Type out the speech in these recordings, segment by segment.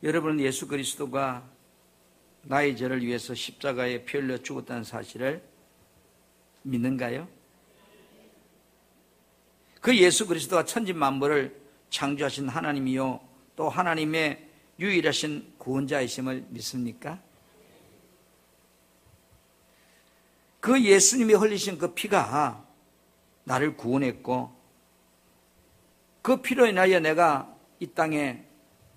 여러분은 예수 그리스도가 나의 죄를 위해서 십자가에 피 흘려 죽었다는 사실을 믿는가요? 그 예수 그리스도가 천지만물을 창조하신 하나님이요 또 하나님의 유일하신 구원자이심을 믿습니까? 그 예수님이 흘리신 그 피가 나를 구원했고 그 피로 인하여 내가 이 땅에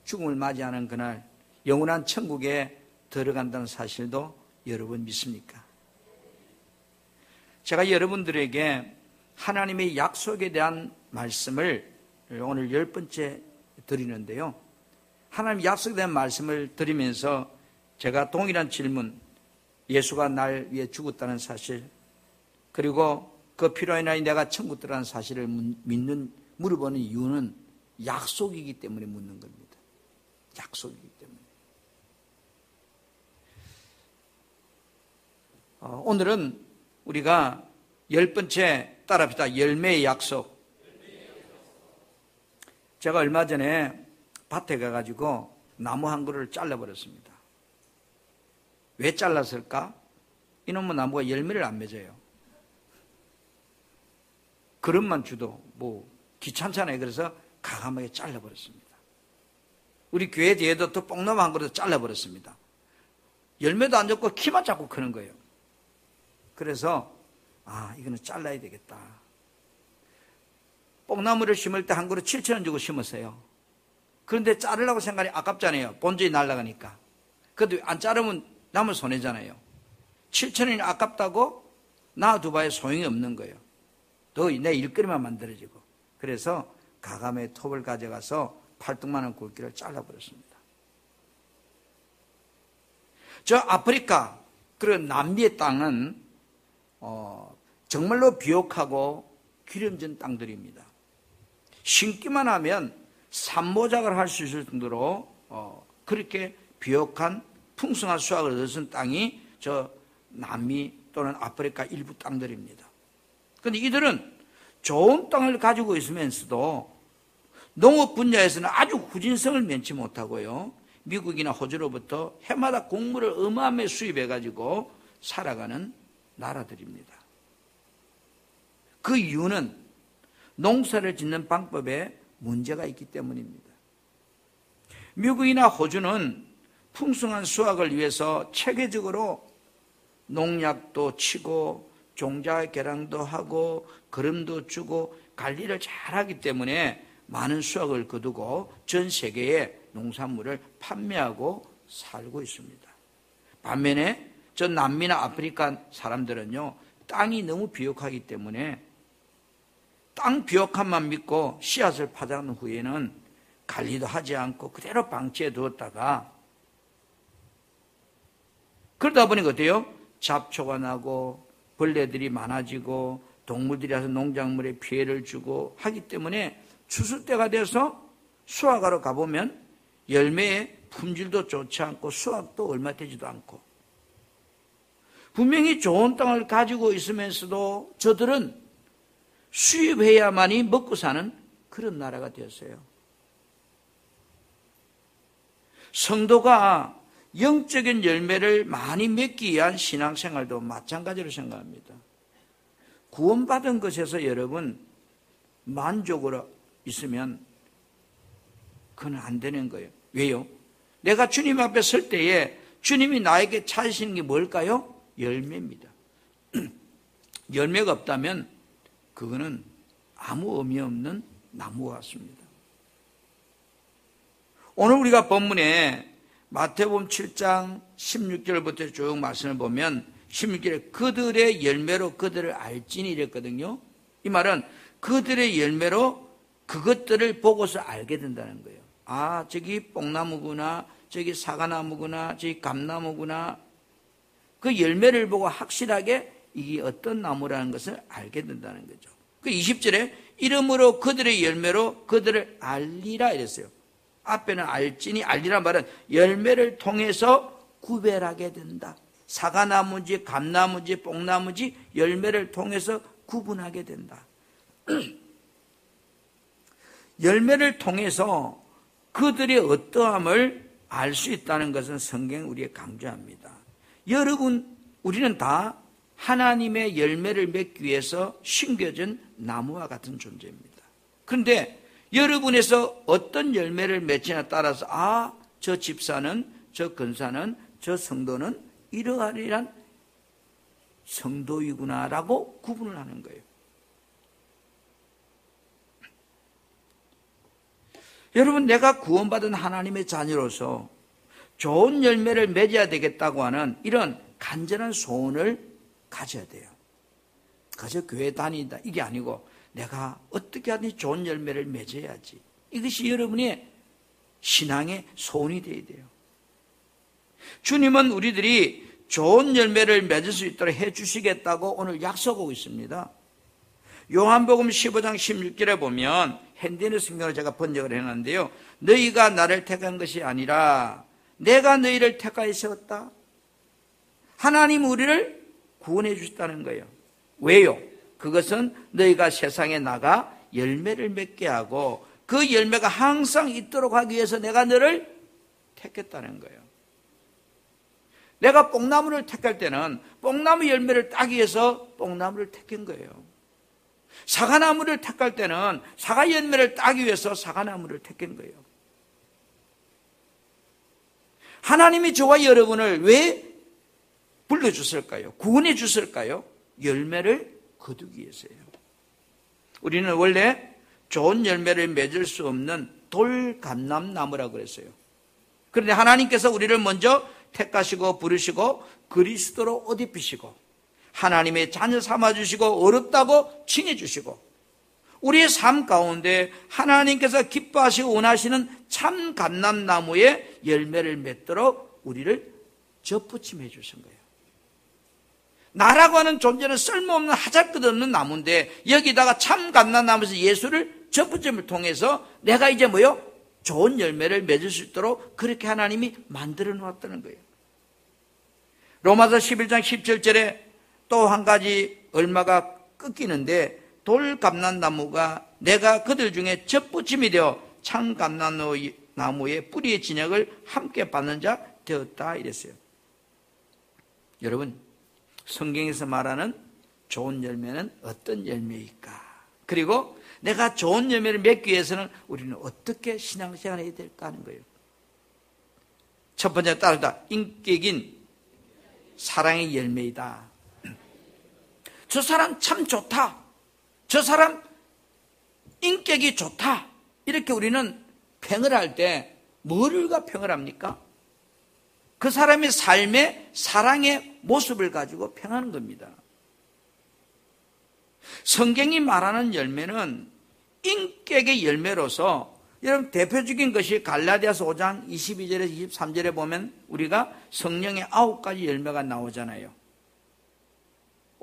죽음을 맞이하는 그날 영원한 천국에 들어간다는 사실도 여러분 믿습니까? 제가 여러분들에게 하나님의 약속에 대한 말씀을 오늘 10번째 드리는데요. 하나님 약속에 대한 말씀을 드리면서 제가 동일한 질문, 예수가 날 위해 죽었다는 사실, 그리고 그 피로 인하여 내가 천국 들어가는 사실을 물어보는 이유는 약속이기 때문에 묻는 겁니다. 약속이기 때문에. 오늘은 우리가 10번째 따라합시다. 열매의 약속. 제가 얼마 전에 밭에 가가지고 나무 한 그루를 잘라버렸습니다. 왜 잘랐을까? 이놈의 나무가 열매를 안 맺어요. 그릇만 주도 뭐 귀찮잖아요. 그래서 가감하게 잘라버렸습니다. 우리 교회 뒤에도 또 뽕나무 한 그루 잘라버렸습니다. 열매도 안 줬고 키만 자꾸 크는 거예요. 그래서 이거는 잘라야 되겠다. 뽕나무를 심을 때 한 그루 7,000원 주고 심었어요. 그런데 자르려고 생각이 아깝잖아요. 본전이 날아가니까. 그래도 안 자르면 남을 손해잖아요. 7,000원이 아깝다고 놔두봐야 소용이 없는 거예요. 또 내 일거리만 만들어지고. 그래서 가감의 톱을 가져가서 팔뚝만한 굵기를 잘라버렸습니다. 저 아프리카 그리고 남미의 땅은 정말로 비옥하고 기름진 땅들입니다. 심기만 하면 산모작을 할 수 있을 정도로 그렇게 비옥한 풍성한 수확을 얻은 땅이 저 남미 또는 아프리카 일부 땅들입니다. 그런데 이들은 좋은 땅을 가지고 있으면서도 농업 분야에서는 아주 후진성을 면치 못하고요. 미국이나 호주로부터 해마다 곡물을 어마어마하게 수입해가지고 살아가는 나라들입니다. 그 이유는 농사를 짓는 방법에 문제가 있기 때문입니다. 미국이나 호주는 풍성한 수확을 위해서 체계적으로 농약도 치고 종자 개량도 하고 거름도 주고 관리를 잘하기 때문에 많은 수확을 거두고 전 세계에 농산물을 판매하고 살고 있습니다. 반면에 저 남미나 아프리카 사람들은요, 땅이 너무 비옥하기 때문에 땅 비옥함만 믿고 씨앗을 파자는 후에는 관리도 하지 않고 그대로 방치해 두었다가 그러다 보니까 어때요? 잡초가 나고 벌레들이 많아지고 동물들이 와서 농작물에 피해를 주고 하기 때문에 추수 때가 돼서 수확하러 가보면 열매의 품질도 좋지 않고 수확도 얼마 되지도 않고 분명히 좋은 땅을 가지고 있으면서도 저들은 수입해야만이 먹고 사는 그런 나라가 되었어요. 성도가 영적인 열매를 많이 맺기 위한 신앙생활도 마찬가지로 생각합니다. 구원받은 것에서 여러분 만족으로 있으면 그건 안 되는 거예요. 왜요? 내가 주님 앞에 설 때에 주님이 나에게 찾으시는 게 뭘까요? 열매입니다. 열매가 없다면 그거는 아무 의미 없는 나무와 같습니다. 오늘 우리가 본문에 마태복음 7장 16절부터 쭉 말씀을 보면 16절에 그들의 열매로 그들을 알지니 이랬거든요. 이 말은 그들의 열매로 그것들을 보고서 알게 된다는 거예요. 아, 저기 뽕나무구나, 저기 사과나무구나, 저기 감나무구나. 그 열매를 보고 확실하게 이게 어떤 나무라는 것을 알게 된다는 거죠. 그 20절에 이름으로 그들의 열매로 그들을 알리라 이랬어요. 앞에는 알지니 알리란 말은 열매를 통해서 구별하게 된다. 사과나무인지 감나무인지 뽕나무인지 열매를 통해서 구분하게 된다. 열매를 통해서 그들의 어떠함을 알 수 있다는 것은 성경이 우리에게 강조합니다. 여러분, 우리는 다 하나님의 열매를 맺기 위해서 심겨진 나무와 같은 존재입니다. 그런데 여러분에서 어떤 열매를 맺지냐에 따라서 저 집사는, 저 근사는, 저 성도는 이러한 성도이구나라고 구분을 하는 거예요. 여러분, 내가 구원받은 하나님의 자녀로서 좋은 열매를 맺어야 되겠다고 하는 이런 간절한 소원을 가져야 돼요. 그저 교회 다닌다 이게 아니고 내가 어떻게 하든지 좋은 열매를 맺어야지. 이것이 여러분의 신앙의 소원이 되어야 돼요. 주님은 우리들이 좋은 열매를 맺을 수 있도록 해주시겠다고 오늘 약속하고 있습니다. 요한복음 15장 16절에 보면 핸디는 성경을 제가 번역을 해놨는데요. 너희가 나를 택한 것이 아니라 내가 너희를 택하여 세웠다. 하나님 우리를 구원해 주셨다는 거예요. 왜요? 그것은 너희가 세상에 나가 열매를 맺게 하고 그 열매가 항상 있도록 하기 위해서 내가 너를 택했다는 거예요. 내가 뽕나무를 택할 때는 뽕나무 열매를 따기 위해서 뽕나무를 택한 거예요. 사과나무를 택할 때는 사과 열매를 따기 위해서 사과나무를 택한 거예요. 하나님이 저와 여러분을 왜 불러주셨을까요? 구원해 주셨을까요? 열매를 거두기 위해서요. 우리는 원래 좋은 열매를 맺을 수 없는 돌감람나무라고 그랬어요. 그런데 하나님께서 우리를 먼저 택하시고 부르시고 그리스도로 옷 입히시고 하나님의 자녀 삼아주시고 어렵다고 칭해주시고 우리의 삶 가운데 하나님께서 기뻐하시고 원하시는 참 감람나무의 열매를 맺도록 우리를 접붙임해 주신 거예요. 나라고 하는 존재는 쓸모없는 하잘것없는 나무인데 여기다가 참 감람나무에서 예수를 접붙임을 통해서 내가 이제 좋은 열매를 맺을 수 있도록 그렇게 하나님이 만들어 놓았다는 거예요. 로마서 11장 17절에 또 한 가지 얼마가 꺾이는데 돌감람나무가 내가 그들 중에 접붙임이 되어 참 감람나무의 뿌리의 진역을 함께 받는 자 되었다 이랬어요. 여러분, 성경에서 말하는 좋은 열매는 어떤 열매일까? 그리고 내가 좋은 열매를 맺기 위해서는 우리는 어떻게 신앙생활을 해야 될까 하는 거예요. 첫 번째 따르다 인격인 사랑의 열매이다. 저 사람 참 좋다. 저 사람 인격이 좋다. 이렇게 우리는 평을 할 때 뭐를가 평을 합니까? 그 사람의 삶의 사랑의 모습을 가지고 평하는 겁니다. 성경이 말하는 열매는 인격의 열매로서 여러분 대표적인 것이 갈라디아서 5장 22절에서 23절에 보면 우리가 성령의 9가지 열매가 나오잖아요.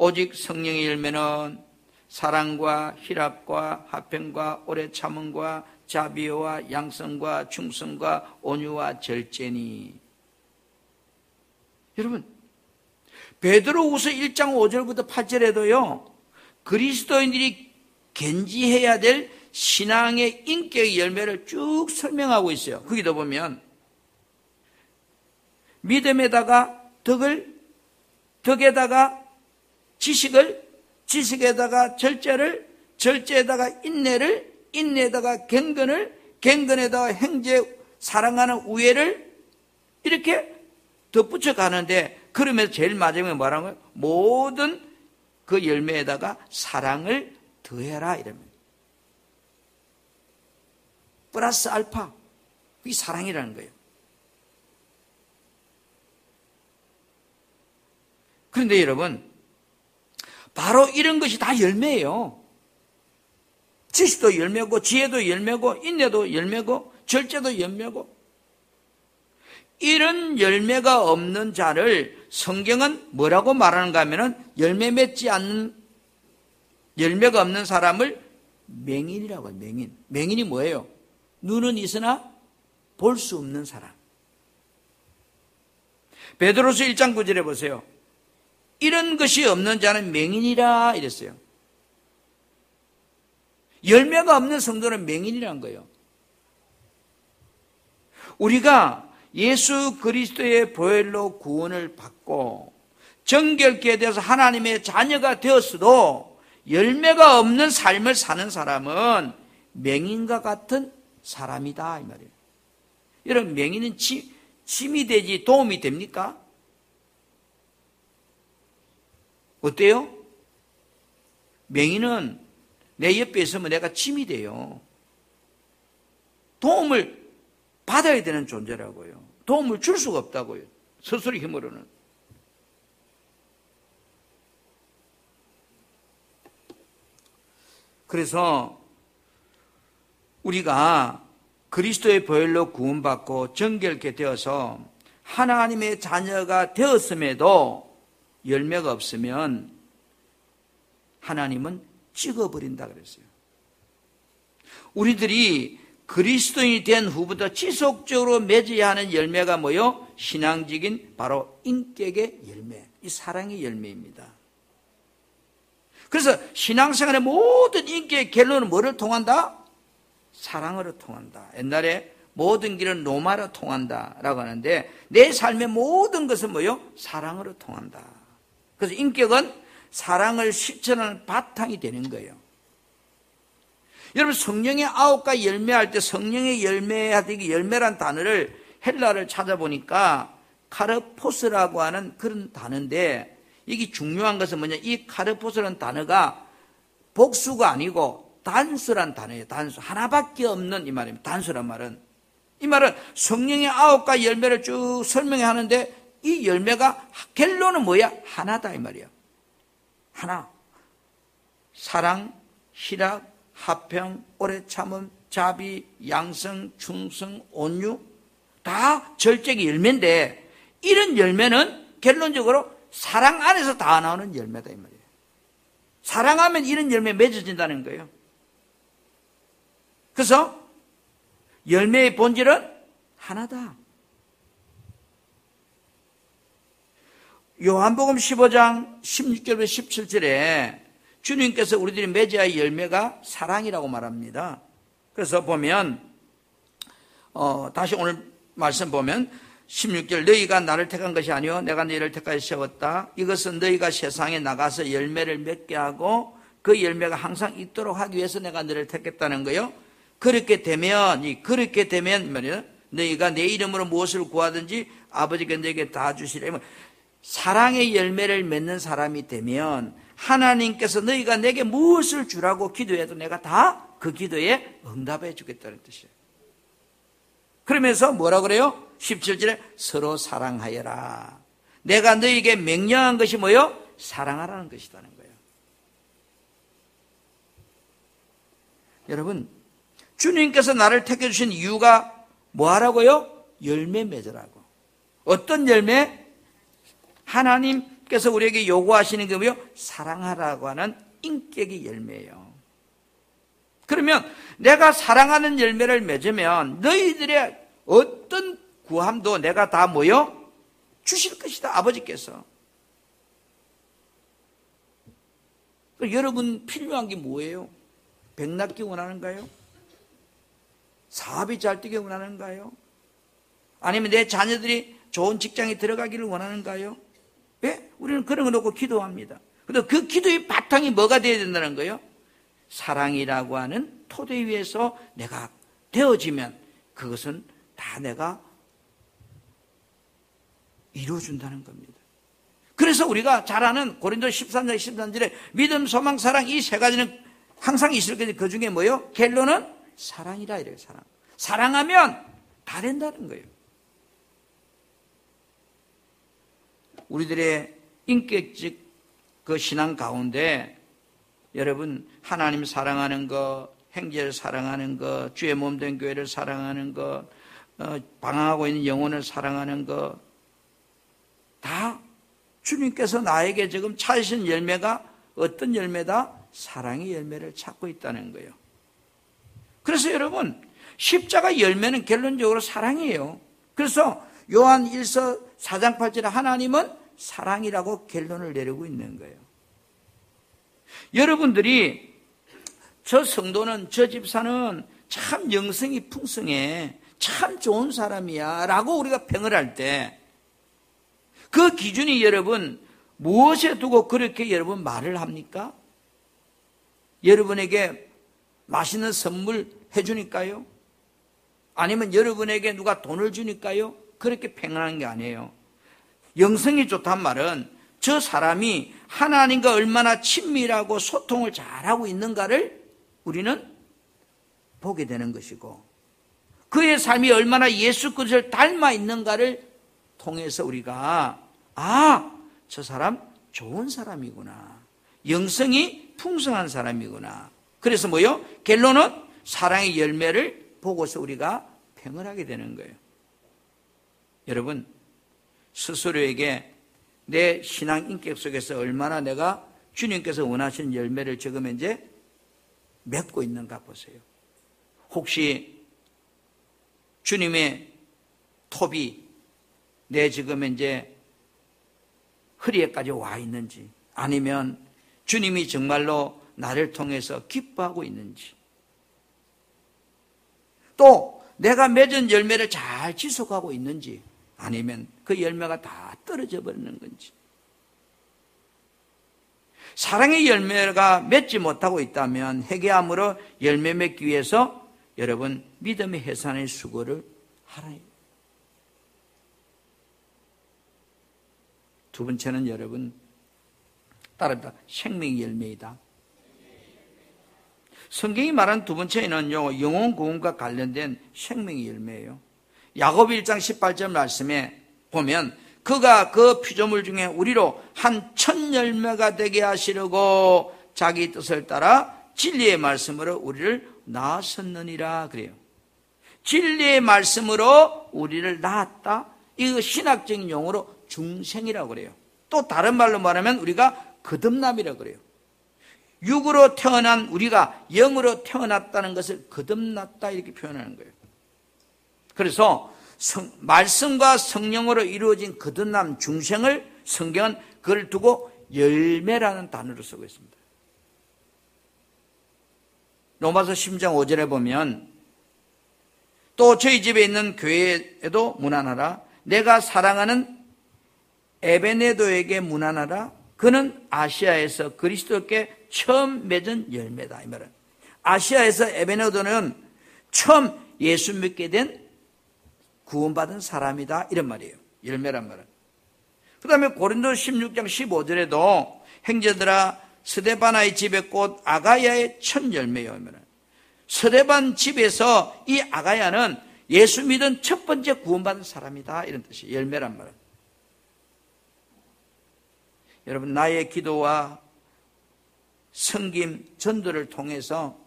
오직 성령의 열매는 사랑과 희락과 화평과 오래 참음과 자비와 양성과 충성과 온유와 절제니. 여러분, 베드로후서 1장 5절부터 8절에도요. 그리스도인들이 견지해야 될 신앙의 인격의 열매를 쭉 설명하고 있어요. 거기도 보면 믿음에다가 덕에다가 지식을, 지식에다가 절제에다가 인내에다가 경건에다가 형제 사랑하는 우애를 이렇게 덧붙여 가는데 그러면서 제일 마지막에 뭐라는 거예요? 모든 그 열매에다가 사랑을 더해라 이러면 플러스 알파 이 사랑이라는 거예요. 그런데 여러분 바로 이런 것이 다 열매예요. 지식도 열매고 지혜도 열매고 인내도 열매고 절제도 열매고 이런 열매가 없는 자를 성경은 뭐라고 말하는가 하면은 열매 맺지 않는 열매가 없는 사람을 맹인이라고 해요. 맹인. 맹인이 뭐예요? 눈은 있으나 볼 수 없는 사람. 베드로서 1장 9절에 보세요. 이런 것이 없는 자는 맹인이라 이랬어요. 열매가 없는 성도는 맹인이란 거예요. 우리가 예수 그리스도의 보혈로 구원을 받고 정결케 되어서 하나님의 자녀가 되었어도 열매가 없는 삶을 사는 사람은 맹인과 같은 사람이다 이 말이에요. 여러분, 맹인은 침이 되지 도움이 됩니까? 어때요? 맹인은 내 옆에 있으면 내가 침이 돼요. 도움을 받아야 되는 존재라고요. 도움을 줄 수가 없다고요. 스스로 힘으로는. 그래서 우리가 그리스도의 보혈로 구원받고 정결케 되어서 하나님의 자녀가 되었음에도 열매가 없으면 하나님은 찍어버린다 그랬어요. 우리들이 그리스도인이 된 후부터 지속적으로 맺어야 하는 열매가 뭐요? 신앙적인 바로 인격의 열매, 이 사랑의 열매입니다. 그래서 신앙생활의 모든 인격의 결론은 뭐를 통한다? 사랑으로 통한다. 옛날에 모든 길은 로마로 통한다라고 하는데 내 삶의 모든 것은 뭐요? 사랑으로 통한다. 그래서 인격은 사랑을 실천하는 바탕이 되는 거예요. 여러분, 성령의 아홉과 열매할 때 성령의 열매하기 열매란 단어를 헬라를 찾아보니까 카르포스라고 하는 그런 단어인데 이게 중요한 것은 뭐냐? 이 카르포스라는 단어가 복수가 아니고 단수란 단어예요. 단수. 하나밖에 없는 이 말입니다. 단수란 말은. 이 말은 성령의 아홉과 열매를 쭉 설명해 하는데 이 열매가 결론은 뭐야? 하나다 이 말이야. 하나. 사랑, 희락, 화평, 오래 참음, 자비, 양성, 충성, 온유 다 절제의 열매인데 이런 열매는 결론적으로 사랑 안에서 다 나오는 열매다 이 말이에요. 사랑하면 이런 열매 맺어진다는 거예요. 그래서 열매의 본질은 하나다. 요한복음 15장 16절부터 17절에 주님께서 우리들이 맺어야 할 열매가 사랑이라고 말합니다. 그래서 보면 다시 오늘 말씀 보면 16절 너희가 나를 택한 것이 아니요 내가 너희를 택하여 세웠다. 이것은 너희가 세상에 나가서 열매를 맺게 하고 그 열매가 항상 있도록 하기 위해서 내가 너희를 택했다는 거예요. 그렇게 되면 말이야 너희가 내 이름으로 무엇을 구하든지 아버지께 너희에게 다 주시라. 사랑의 열매를 맺는 사람이 되면 하나님께서 너희가 내게 무엇을 주라고 기도해도 내가 다 그 기도에 응답해 주겠다는 뜻이에요. 그러면서 뭐라 그래요? 17절에 서로 사랑하여라. 내가 너희에게 명령한 것이 뭐요? 사랑하라는 것이라는 거예요. 여러분, 주님께서 나를 택해 주신 이유가 뭐 하라고요? 열매 맺으라고. 어떤 열매? 하나님께서 우리에게 요구하시는 게 뭐요? 사랑하라고 하는 인격의 열매예요. 그러면 내가 사랑하는 열매를 맺으면 너희들의 어떤 구함도 내가 다 뭐요? 주실 것이다. 아버지께서. 여러분 필요한 게 뭐예요? 백 낳기 원하는가요? 사업이 잘 되기 원하는가요? 아니면 내 자녀들이 좋은 직장에 들어가기를 원하는가요? 예? 우리는 그런 거 놓고 기도합니다. 그런데 그 기도의 바탕이 뭐가 되어야 된다는 거예요? 사랑이라고 하는 토대 위에서 내가 되어지면 그것은 다 내가 이루어준다는 겁니다. 그래서 우리가 잘 아는 고린도 13장 13절에 믿음, 소망, 사랑 이 세 가지는 항상 있을 건데 그 중에 뭐예요? 결론은 사랑이라 이래요. 사랑. 사랑하면 다 된다는 거예요. 우리들의 인격적 그 신앙 가운데 여러분 하나님 사랑하는 것, 형제를 사랑하는 것, 주의 몸된 교회를 사랑하는 것, 방황하고 있는 영혼을 사랑하는 것 다 주님께서 나에게 지금 찾으신 열매가 어떤 열매다? 사랑의 열매를 찾고 있다는 거예요. 그래서 여러분 십자가 열매는 결론적으로 사랑이에요. 그래서 요한 1서 4장 8절에 하나님은 사랑이라고 결론을 내리고 있는 거예요. 여러분들이 저 성도는 저 집사는 참 영성이 풍성해. 참 좋은 사람이야 라고 우리가 평을 할 때 그 기준이 여러분 무엇에 두고 그렇게 여러분 말을 합니까? 여러분에게 맛있는 선물 해주니까요? 아니면 여러분에게 누가 돈을 주니까요? 그렇게 평하는 게 아니에요. 영성이 좋단 말은 저 사람이 하나님과 얼마나 친밀하고 소통을 잘하고 있는가를 우리는 보게 되는 것이고, 그의 삶이 얼마나 예수 그리스도를 닮아 있는가를 통해서 우리가 저 사람 좋은 사람이구나, 영성이 풍성한 사람이구나. 그래서 뭐요? 결론은 사랑의 열매를 보고서 우리가 평을 하게 되는 거예요. 여러분, 스스로에게 내 신앙 인격 속에서 얼마나 내가 주님께서 원하시는 열매를 지금 이제 맺고 있는가 보세요. 혹시 주님의 톱이 내 지금 이제 허리에까지 와 있는지, 아니면 주님이 정말로 나를 통해서 기뻐하고 있는지, 또 내가 맺은 열매를 잘 지속하고 있는지, 아니면 그 열매가 다 떨어져 버리는 건지. 사랑의 열매가 맺지 못하고 있다면 회개함으로 열매 맺기 위해서 여러분 믿음의 해산의 수고를 하라. 두 번째는 여러분 따릅니다. 생명의 열매이다. 성경이 말한 두 번째는요, 영혼 구원과 관련된 생명의 열매예요. 야고보 1장 18절 말씀에 보면 그가 그 피조물 중에 우리로 한 천 열매가 되게 하시려고 자기 뜻을 따라 진리의 말씀으로 우리를 낳았었느니라 그래요. 진리의 말씀으로 우리를 낳았다. 이거 신학적인 용어로 중생이라고 그래요. 또 다른 말로 말하면 우리가 거듭남이라고 그래요. 육으로 태어난 우리가 영으로 태어났다는 것을 거듭났다 이렇게 표현하는 거예요. 그래서 말씀과 성령으로 이루어진 거듭남 중생을 성경은 그걸 두고 열매라는 단어로 쓰고 있습니다. 로마서 10장 5절에 보면 또 저희 집에 있는 교회에도 문안하라. 내가 사랑하는 에베네도에게 문안하라. 그는 아시아에서 그리스도께 처음 맺은 열매다. 이 말은 아시아에서 에베네도는 처음 예수 믿게 된 구원받은 사람이다 이런 말이에요. 열매란 말은. 그 다음에 고린도 16장 15절에도 형제들아 스데바나의 집의 꽃 아가야의 첫 열매요. 스데반 집에서 이 아가야는 예수 믿은 첫 번째 구원받은 사람이다 이런 뜻이에요. 열매란 말은. 여러분, 나의 기도와 섬김, 전도를 통해서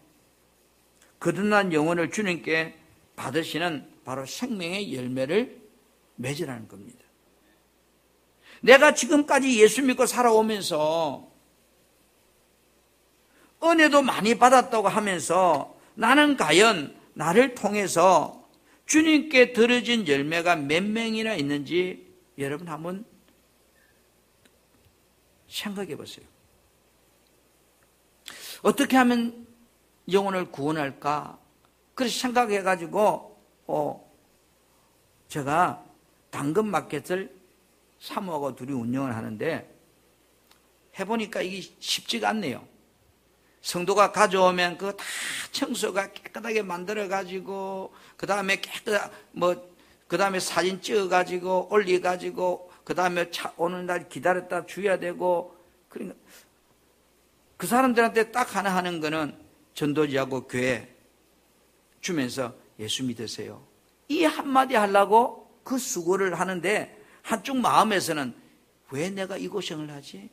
거듭난 영혼을 주님께 받으시는 바로 생명의 열매를 맺으라는 겁니다. 내가 지금까지 예수 믿고 살아오면서 은혜도 많이 받았다고 하면서 나는 과연 나를 통해서 주님께 들어진 열매가 몇 명이나 있는지 여러분 한번 생각해 보세요. 어떻게 하면 영혼을 구원할까? 그래서 생각해가지고 제가 당근마켓을 사모하고 둘이 운영을 하는데 해보니까 이게 쉽지가 않네요. 성도가 가져오면 그거 다 청소가 깨끗하게 만들어가지고 그 다음에 그 다음에 사진 찍어가지고 올려가지고 그 다음에 오는 날 기다렸다 줘야 되고, 그러니까 그 사람들한테 딱 하나 하는 거는 전도지하고 교회 주면서 예수 믿으세요. 이 한마디 하려고 그 수고를 하는데 한쪽 마음에서는 왜 내가 이 고생을 하지?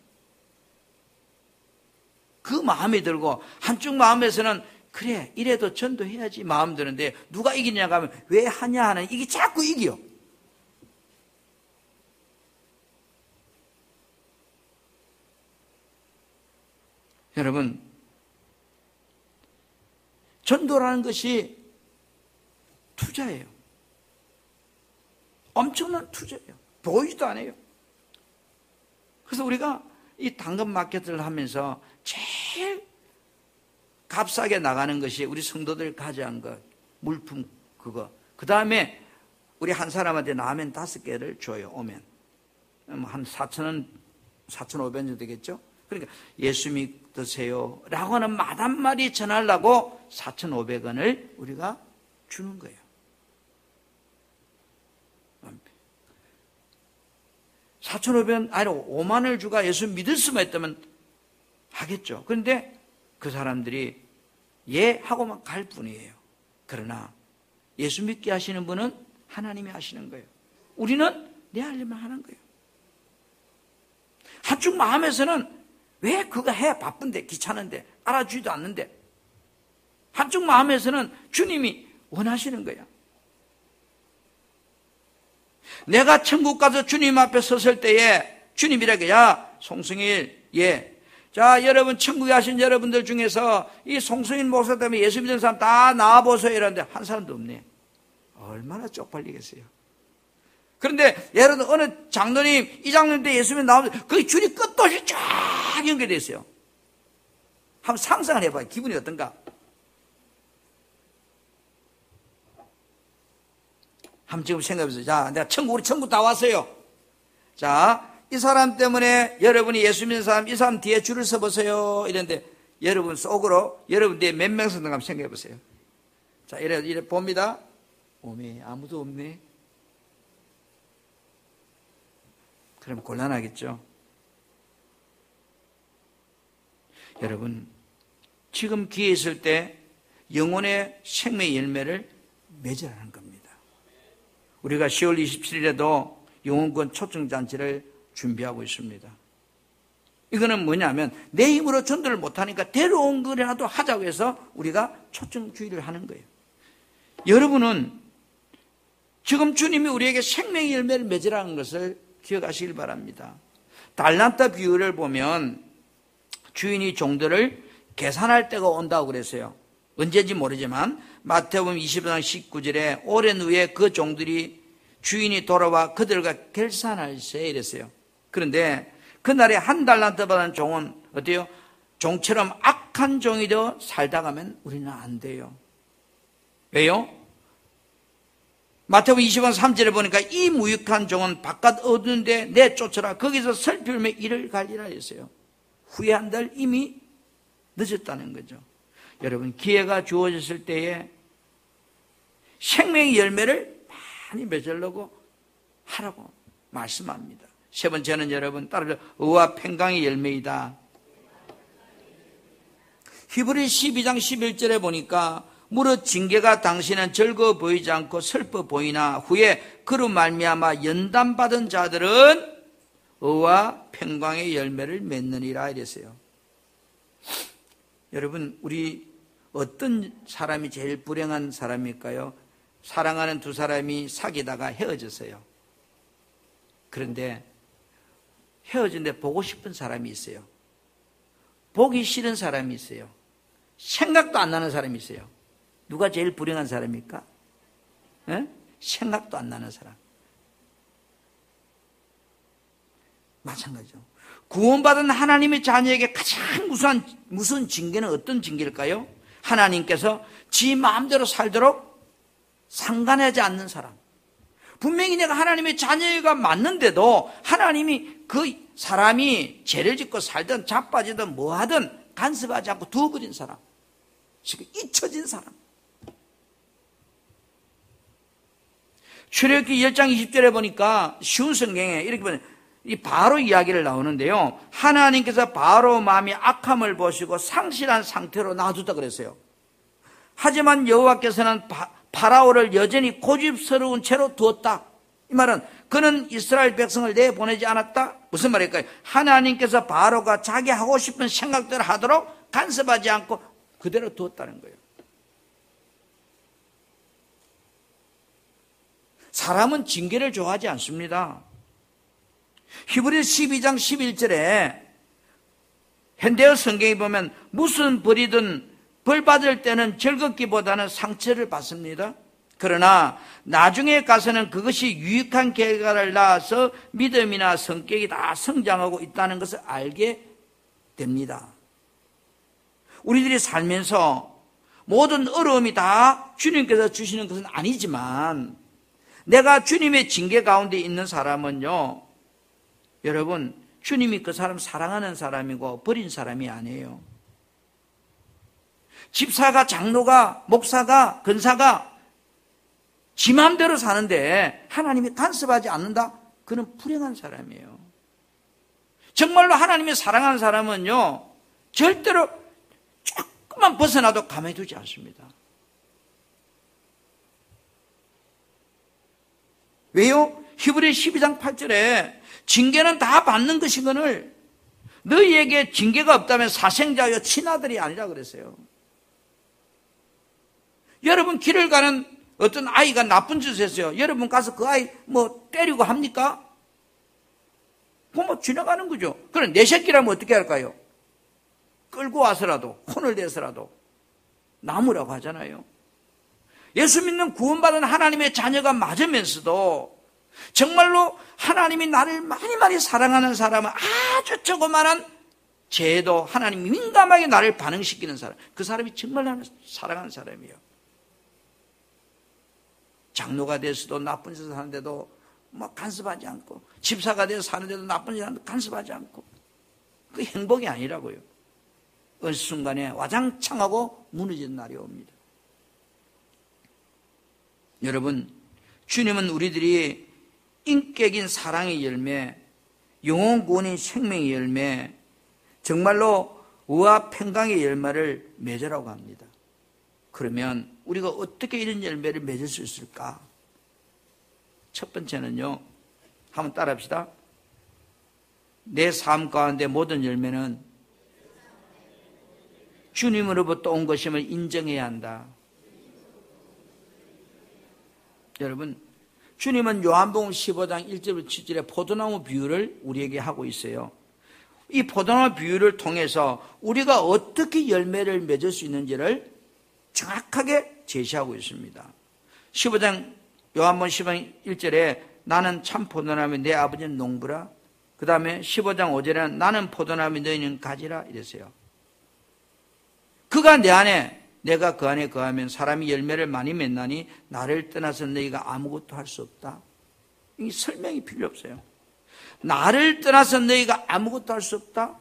그 마음이 들고 한쪽 마음에서는 그래 이래도 전도해야지 마음 드는데 누가 이기냐고 하면 왜 하냐 하는 이게 자꾸 이겨. 여러분, 전도라는 것이 투자예요. 엄청난 투자예요. 보이지도 않아요. 그래서 우리가 이 당근마켓을 하면서 제일 값싸게 나가는 것이 우리 성도들 가져간 것, 물품 그거 그 다음에 우리 한 사람한테 라면 5개를 줘요. 오면 한 4,000원, 4,500원 정도 되겠죠. 그러니까 예수 믿으세요 라고 하는 말 한마디 전하려고 4,500원을 우리가 주는 거예요. 4,500원 아니 5만 원을 주가 예수 믿을 수만 있다면 하겠죠. 그런데 그 사람들이 예 하고만 갈 뿐이에요. 그러나 예수 믿게 하시는 분은 하나님이 하시는 거예요. 우리는 내 하려면 하는 거예요. 한쪽 마음에서는 왜 그거 해 바쁜데 귀찮은데 알아주지도 않는데, 한쪽 마음에서는 주님이 원하시는 거야. 내가 천국 가서 주님 앞에 섰을 때에 주님이라게 야 송승일 자 여러분 천국에 하신 여러분들 중에서 이 송승일 목사 때문에 예수 믿는 사람 다 나와보세요 이러는데 한 사람도 없네. 얼마나 쪽팔리겠어요. 그런데 여러분 어느 장로님 이 장로님 때 예수 믿는 나오면 그 줄이 끝도 없이 쫙 연결되어 있어요. 한번 상상을 해봐요. 기분이 어떤가? 한번 지금 생각해보세요. 자, 내가 우리 천국 다 왔어요. 자, 이 사람 때문에 여러분이 예수 믿는 사람, 이 사람 뒤에 줄을 서보세요. 이랬는데, 여러분 속으로, 여러분 뒤에 몇 명 섰는가 한번 생각해보세요. 자, 이래 봅니다. 오메, 아무도 없네. 그럼 곤란하겠죠. 여러분, 지금 기회 있을 때 영혼의 생명의 열매를 맺으라는 겁니다. 우리가 10월 27일에도 영혼권 초청잔치를 준비하고 있습니다. 이거는 뭐냐면 내 힘으로 전도를 못하니까 데려온 거라도 하자고 해서 우리가 초청주의를 하는 거예요. 여러분은 지금 주님이 우리에게 생명의 열매를 맺으라는 것을 기억하시길 바랍니다. 달란트 비유를 보면 주인이 종들을 계산할 때가 온다고 그랬어요. 언제인지 모르지만 마태복음 25장 19절에 오랜 후에 그 종들이 주인이 돌아와 그들과 결산할세 이랬어요. 그런데 그날에 한 달란트 받은 종은 어때요? 종처럼 악한 종이 되어 살다 가면 우리는 안 돼요. 왜요? 마태복음 25장 3절에 보니까 이 무익한 종은 바깥 어두운 데 내쫓아라 거기서 슬피우며 이를 갈리라 했어요. 후회한들 이미 늦었다는 거죠. 여러분 기회가 주어졌을 때에 생명의 열매를 많이 맺으려고 하라고 말씀합니다. 세 번째는 여러분 따라서 의와 평강의 열매이다. 히브리 12장 11절에 보니까 무릇 징계가 당신은 즐거워 보이지 않고 슬퍼 보이나 후에 그로 말미암아 연단받은 자들은 의와 평강의 열매를 맺느니라 이랬어요. 여러분 우리 어떤 사람이 제일 불행한 사람일까요? 사랑하는 두 사람이 사귀다가 헤어졌어요. 그런데 헤어진데 보고 싶은 사람이 있어요. 보기 싫은 사람이 있어요. 생각도 안 나는 사람이 있어요. 누가 제일 불행한 사람입니까? 에? 생각도 안 나는 사람. 마찬가지죠. 구원받은 하나님의 자녀에게 가장 무서운 징계는 어떤 징계일까요? 하나님께서 지 마음대로 살도록 상관하지 않는 사람. 분명히 내가 하나님의 자녀가 맞는데도 하나님이 그 사람이 죄를 짓고 살든 자빠지든 뭐하든 간섭하지 않고 두어버린 사람. 지금 잊혀진 사람. 출애굽기 10장 20절에 보니까 쉬운 성경에 이렇게 보면 이 바로 이야기를 나오는데요. 하나님께서 바로 마음이 악함을 보시고 상실한 상태로 놔두다 그랬어요. 하지만 여호와께서는 파라오를 여전히 고집스러운 채로 두었다. 이 말은 그는 이스라엘 백성을 내보내지 않았다. 무슨 말일까요? 하나님께서 바로가 자기 하고 싶은 생각대로 하도록 간섭하지 않고 그대로 두었다는 거예요. 사람은 징계를 좋아하지 않습니다. 히브리 12장 11절에 현대어 성경에 보면 무슨 벌이든 벌 받을 때는 즐겁기보다는 상처를 받습니다. 그러나 나중에 가서는 그것이 유익한 결과를 낳아서 믿음이나 성격이 다 성장하고 있다는 것을 알게 됩니다. 우리들이 살면서 모든 어려움이 다 주님께서 주시는 것은 아니지만 내가 주님의 징계 가운데 있는 사람은요, 여러분, 주님이 그 사람 사랑하는 사람이고 버린 사람이 아니에요. 집사가, 장로가, 목사가, 권사가 지 마음대로 사는데 하나님이 간섭하지 않는다? 그는 불행한 사람이에요. 정말로 하나님이 사랑하는 사람은요, 절대로 조금만 벗어나도 가만히 두지 않습니다. 왜요? 히브리 12장 8절에 징계는 다 받는 것이거늘 너희에게 징계가 없다면 사생자여 친아들이 아니라 그랬어요. 여러분 길을 가는 어떤 아이가 나쁜 짓을 했어요. 여러분 가서 그 아이 때리고 합니까? 그거 지나가는 거죠. 그럼 내 새끼라면 어떻게 할까요? 끌고 와서라도 혼을 내서라도 나무라고 하잖아요. 예수 믿는 구원받은 하나님의 자녀가 맞으면서도 정말로 하나님이 나를 많이 사랑하는 사람은 아주 조그마한 죄도 하나님이 민감하게 나를 반응시키는 사람, 그 사람이 정말 나를 사랑하는 사람이에요. 장로가 돼서도 나쁜 짓을 하는데도 간섭하지 않고, 집사가 돼서 사는데도 나쁜 짓을 하는데 간섭하지 않고, 그 행복이 아니라고요. 어느 순간에 와장창하고 무너지는 날이 옵니다. 여러분, 주님은 우리들이 인격인 사랑의 열매, 영혼 구원인 생명의 열매, 정말로 의와 평강의 열매를 맺으라고 합니다. 그러면 우리가 어떻게 이런 열매를 맺을 수 있을까? 첫 번째는요, 한번 따라합시다. 내 삶 가운데 모든 열매는 주님으로부터 온 것임을 인정해야 한다. 여러분, 주님은 요한복음 15장 1절부터 7절에 포도나무 비유를 우리에게 하고 있어요. 이 포도나무 비유를 통해서 우리가 어떻게 열매를 맺을 수 있는지를 정확하게 제시하고 있습니다. 15장 요한복음 15장 1절에 나는 참 포도나무 내 아버지는 농부라. 그 다음에 15장 5절에는 나는 포도나무 너희는 가지라 이랬어요. 그가 내 안에 내가 그 안에 거하면 사람이 열매를 많이 맺나니 나를 떠나서 너희가 아무것도 할 수 없다. 이 설명이 필요 없어요. 나를 떠나서 너희가 아무것도 할 수 없다.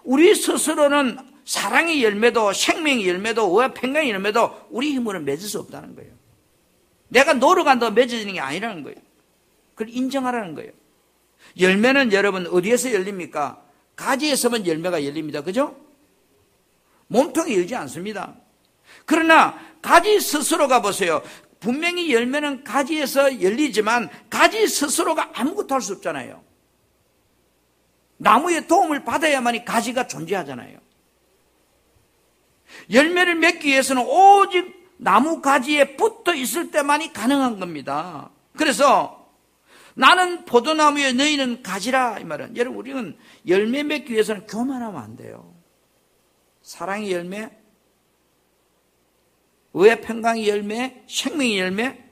우리 스스로는 사랑의 열매도 생명의 열매도 의와 평강의 열매도 우리 힘으로 맺을 수 없다는 거예요. 내가 노력한다고 맺어지는 게 아니라는 거예요. 그걸 인정하라는 거예요. 열매는 여러분 어디에서 열립니까? 가지에서만 열매가 열립니다. 그죠? 몸통에 열지 않습니다. 그러나 가지 스스로가 보세요. 분명히 열매는 가지에서 열리지만 가지 스스로가 아무것도 할 수 없잖아요. 나무의 도움을 받아야만이 가지가 존재하잖아요. 열매를 맺기 위해서는 오직 나무 가지에 붙어 있을 때만이 가능한 겁니다. 그래서 나는 포도나무에 너희는 가지라 이 말은, 여러분 우리는 열매 맺기 위해서는 교만하면 안 돼요. 사랑의 열매, 의의 평강의 열매, 생명의 열매,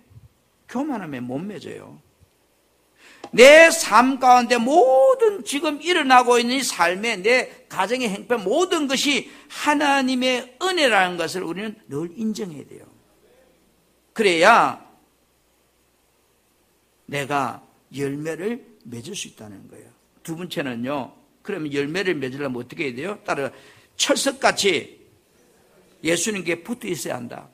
교만하면 못 맺어요. 내 삶 가운데 모든 지금 일어나고 있는 이 삶에 내 가정의 행편 모든 것이 하나님의 은혜라는 것을 우리는 늘 인정해야 돼요. 그래야 내가 열매를 맺을 수 있다는 거예요. 두 번째는요, 그러면 열매를 맺으려면 어떻게 해야 돼요? 따라 철석같이 예수님께 붙어 있어야 한다.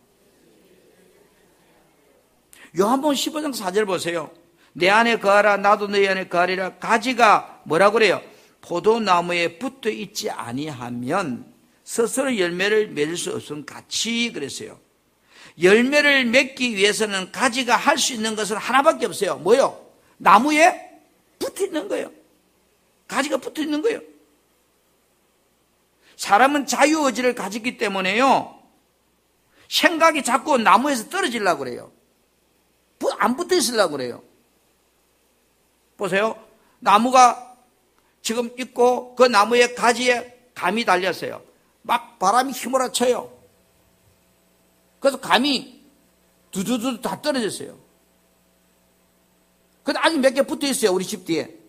요한복음 15장 4절 보세요. 내 안에 거하라 나도 너희 안에 거하리라. 가지가 뭐라고 그래요? 포도나무에 붙어 있지 아니하면 스스로 열매를 맺을 수 없음 같이 그랬어요. 열매를 맺기 위해서는 가지가 할 수 있는 것은 하나밖에 없어요. 뭐요? 나무에 붙어 있는 거예요. 가지가 붙어 있는 거예요. 사람은 자유의지를 가졌기 때문에요, 생각이 자꾸 나무에서 떨어지려고 그래요. 안 붙어 있으려고 그래요. 보세요. 나무가 지금 있고 그 나무의 가지에 감이 달렸어요. 막 바람이 휘몰아쳐요. 그래서 감이 두두두 다 떨어졌어요. 근데 아직 몇 개 붙어 있어요. 우리 집 뒤에.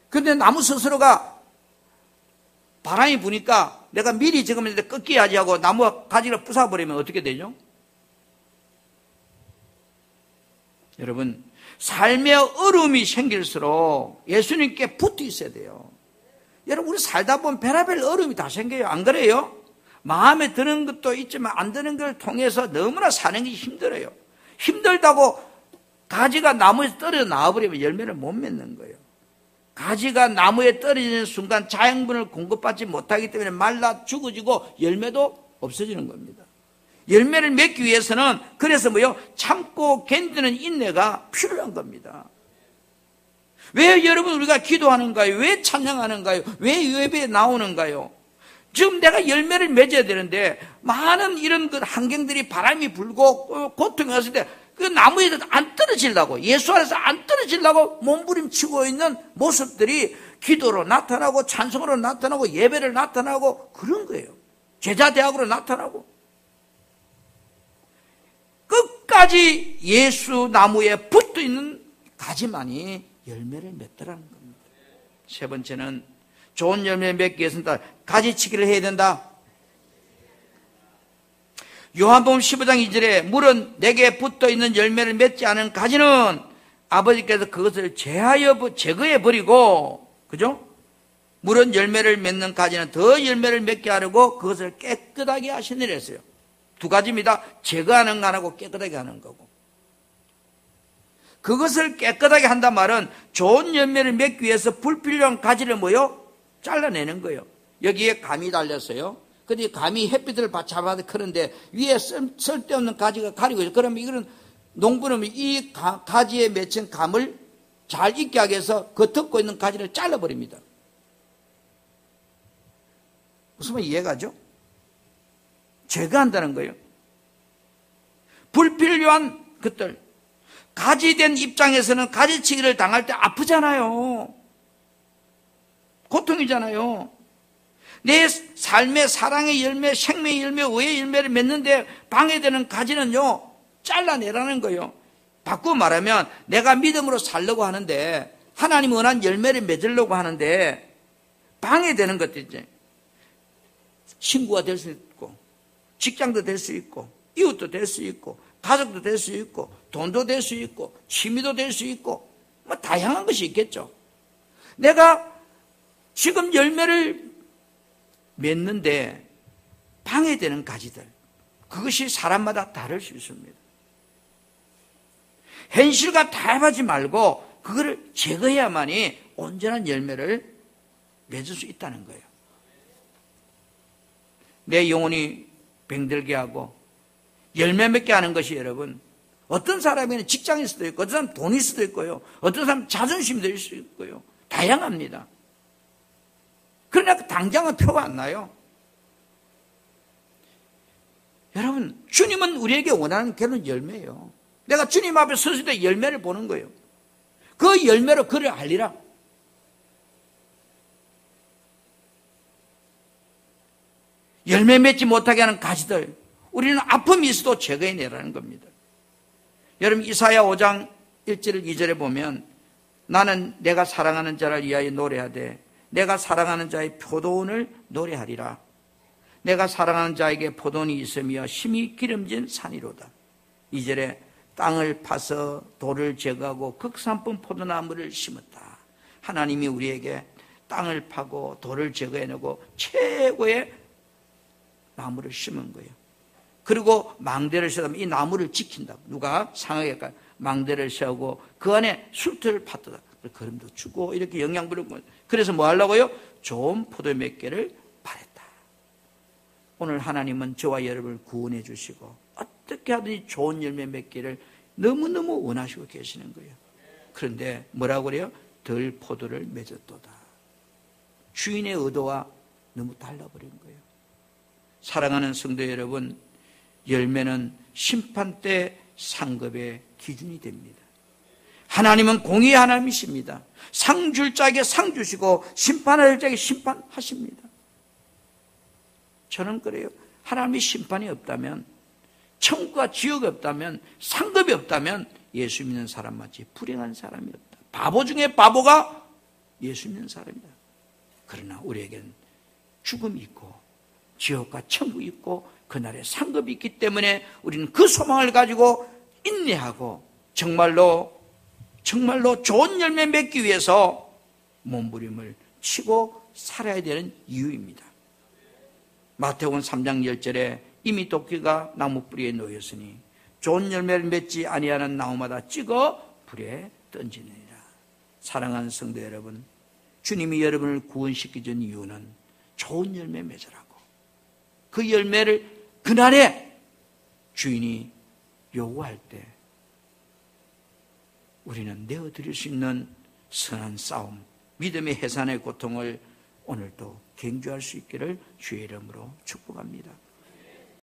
근데 나무 스스로가 바람이 부니까 내가 미리 지금 꺾여야지 하고 나무 가지를 부숴버리면 어떻게 되죠? 여러분, 삶의 어려움이 생길수록 예수님께 붙어 있어야 돼요. 여러분, 우리 살다 보면 별의별 어려움이 다 생겨요. 안 그래요? 마음에 드는 것도 있지만 안 드는 걸 통해서 너무나 사는 게 힘들어요. 힘들다고 가지가 나무에서 떨어져 나와버리면 열매를 못 맺는 거예요. 가지가 나무에 떨어지는 순간 자양분을 공급받지 못하기 때문에 말라 죽어지고 열매도 없어지는 겁니다. 열매를 맺기 위해서는 그래서 참고 견디는 인내가 필요한 겁니다. 왜 여러분 우리가 기도하는가요? 왜 찬양하는가요? 왜 예배에 나오는가요? 지금 내가 열매를 맺어야 되는데 많은 이런 그 환경들이 바람이 불고 고통이 왔을 때 그 나무에 안 떨어지려고, 예수 안에서 안 떨어지려고 몸부림치고 있는 모습들이 기도로 나타나고 찬송으로 나타나고 예배를 나타나고 그런 거예요. 제자대학으로 나타나고 끝까지 예수 나무에 붙어 있는 가지만이 열매를 맺더라는 겁니다. 세 번째는 좋은 열매 맺기 위해서는 가지치기를 해야 된다. 요한복음 15장 2절에 물은 내게 붙어있는 열매를 맺지 않은 가지는 아버지께서 그것을 제거해 버리고, 그죠? 물은 열매를 맺는 가지는 더 열매를 맺게 하려고 그것을 깨끗하게 하시느라 했어요. 두 가지입니다. 제거하는 거 하고 깨끗하게 하는 거고. 그것을 깨끗하게 한단 말은 좋은 열매를 맺기 위해서 불필요한 가지를 잘라내는 거예요. 여기에 감이 달렸어요. 근데 감이 햇빛을 잡아서 크는데 위에 쓸데없는 가지가 가리고 있어요. 그러면 이거는 농부는 이 가지에 맺힌 감을 잘 익게 하기 위해서 겉덮고 있는 가지를 잘라버립니다. 무슨 말 이해가죠? 제거한다는 거예요. 불필요한 것들. 가지된 입장에서는 가지치기를 당할 때 아프잖아요. 고통이잖아요. 내 삶의 사랑의 열매, 생명의 열매, 의의 열매를 맺는데 방해되는 가지는요, 잘라내라는 거예요. 바꾸어 말하면 내가 믿음으로 살려고 하는데 하나님 원한 열매를 맺으려고 하는데 방해되는 것들이지. 친구가 될 수 있고, 직장도 될 수 있고, 이웃도 될 수 있고, 가족도 될 수 있고, 돈도 될 수 있고, 취미도 될 수 있고, 다양한 것이 있겠죠. 내가 지금 열매를 맺는데 방해되는 가지들, 그것이 사람마다 다를 수 있습니다. 현실과 타협하지 말고 그거를 제거해야만이 온전한 열매를 맺을 수 있다는 거예요. 내 영혼이 병들게 하고 열매 맺게 하는 것이, 여러분, 어떤 사람에는 직장일 수도 있고, 어떤 사람은 돈일 수도 있고요, 어떤 사람은 자존심이 될 수도 있고요, 다양합니다. 그러나 당장은 표가 안 나요. 여러분, 주님은 우리에게 원하는 결론 열매예요. 내가 주님 앞에 섰을 때 열매를 보는 거예요. 그 열매로 그를 알리라. 열매 맺지 못하게 하는 가지들, 우리는 아픔이 있어도 제거해내라는 겁니다. 여러분, 이사야 5장 1절 2절에 보면 나는 내가 사랑하는 자를 위하여 노래하되 내가 사랑하는 자의 포도원을 노래하리라. 내가 사랑하는 자에게 포도원이 있으며 심히 기름진 산이로다. 2절에 땅을 파서 돌을 제거하고 극산품 포도나무를 심었다. 하나님이 우리에게 땅을 파고 돌을 제거해내고 최고의 나무를 심은 거예요. 그리고 망대를 세우면 이 나무를 지킨다. 누가 상하게까 망대를 세우고 그 안에 술틀을 팠다. 거름도 주고 이렇게 영양분을. 그래서 뭐 하려고요? 좋은 포도 몇 개를 바랬다. 오늘 하나님은 저와 여러분을 구원해 주시고 어떻게 하든지 좋은 열매 몇 개를 너무너무 원하시고 계시는 거예요. 그런데 뭐라고 그래요? 덜 포도를 맺었도다. 주인의 의도와 너무 달라버린 거예요. 사랑하는 성도 여러분, 열매는 심판 때 상급의 기준이 됩니다. 하나님은 공의의 하나님이십니다. 상 줄 자에게 상 주시고 심판할 자에게 심판하십니다. 저는 그래요. 하나님의 심판이 없다면, 천국과 지옥이 없다면, 상급이 없다면 예수 믿는 사람 마치 불행한 사람이 없다. 바보 중에 바보가 예수 믿는 사람이다. 그러나 우리에게는 죽음이 있고 지옥과 천국이 있고 그날의 상급이 있기 때문에 우리는 그 소망을 가지고 인내하고 정말로 좋은 열매 맺기 위해서 몸부림을 치고 살아야 되는 이유입니다. 마태복음 3장 10절에 이미 도끼가 나무 뿌리에 놓였으니 좋은 열매를 맺지 아니하는 나무마다 찍어 불에 던지느니라. 사랑하는 성도 여러분, 주님이 여러분을 구원시키준 이유는 좋은 열매 맺으라고. 그 열매를 그날에 주인이 요구할 때 우리는 내어드릴 수 있는 선한 싸움, 믿음의 해산의 고통을 오늘도 경주할 수 있기를 주의 이름으로 축복합니다.